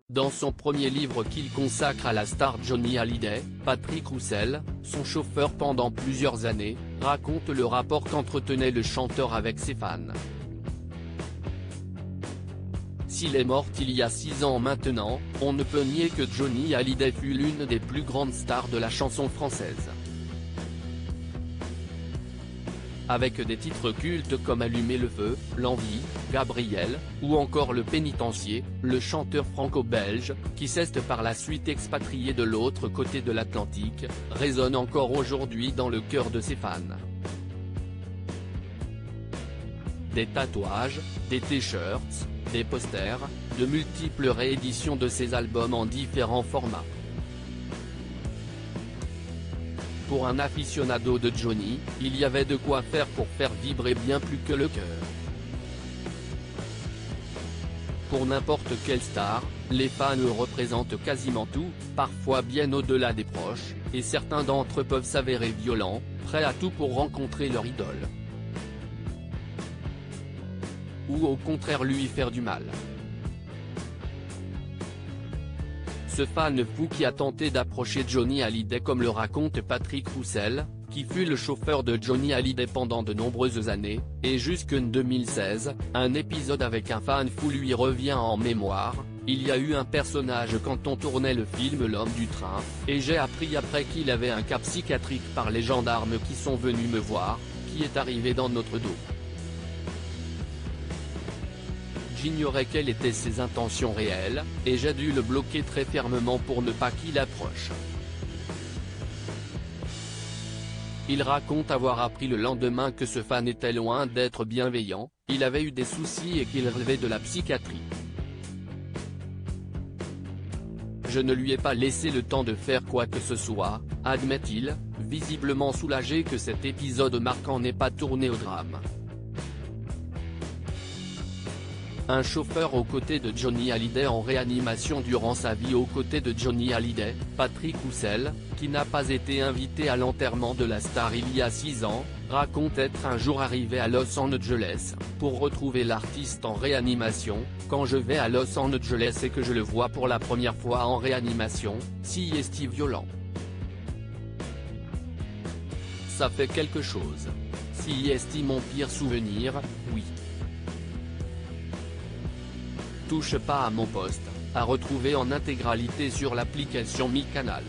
Dans son premier livre qu'il consacre à la star Johnny Hallyday, Patrick Roussel, son chauffeur pendant plusieurs années, raconte le rapport qu'entretenait le chanteur avec ses fans. S'il est mort il y a 6 ans maintenant, on ne peut nier que Johnny Hallyday fut l'une des plus grandes stars de la chanson française. Avec des titres cultes comme Allumer le feu, L'envie, Gabriel, ou encore Le pénitencier, le chanteur franco-belge, qui s'est par la suite expatrié de l'autre côté de l'Atlantique, résonne encore aujourd'hui dans le cœur de ses fans. Des tatouages, des t-shirts, des posters, de multiples rééditions de ses albums en différents formats. Pour un aficionado de Johnny, il y avait de quoi faire pour faire vibrer bien plus que le cœur. Pour n'importe quelle star, les fans représentent quasiment tout, parfois bien au-delà des proches, et certains d'entre eux peuvent s'avérer violents, prêts à tout pour rencontrer leur idole. Ou au contraire lui faire du mal. Ce fan fou qui a tenté d'approcher Johnny Hallyday comme le raconte Patrick Roussel, qui fut le chauffeur de Johnny Hallyday pendant de nombreuses années, et jusqu'en 2016, un épisode avec un fan fou lui revient en mémoire. Il y a eu un personnage quand on tournait le film L'homme du train, et j'ai appris après qu'il avait un cas psychiatrique par les gendarmes qui sont venus me voir, qui est arrivé dans notre dos. J'ignorais quelles étaient ses intentions réelles, et j'ai dû le bloquer très fermement pour ne pas qu'il approche. Il raconte avoir appris le lendemain que ce fan était loin d'être bienveillant, il avait eu des soucis et qu'il relevait de la psychiatrie. Je ne lui ai pas laissé le temps de faire quoi que ce soit, admet-il, visiblement soulagé que cet épisode marquant n'ait pas tourné au drame. Un chauffeur aux côtés de Johnny Hallyday en réanimation durant sa vie aux côtés de Johnny Hallyday, Patrick Roussel, qui n'a pas été invité à l'enterrement de la star il y a 6 ans, raconte être un jour arrivé à Los Angeles, pour retrouver l'artiste en réanimation. Quand je vais à Los Angeles et que je le vois pour la première fois en réanimation, si est-il violent. Ça fait quelque chose. Si est mon pire souvenir, oui. Touche pas à mon poste, à retrouver en intégralité sur l'application Mi Canal.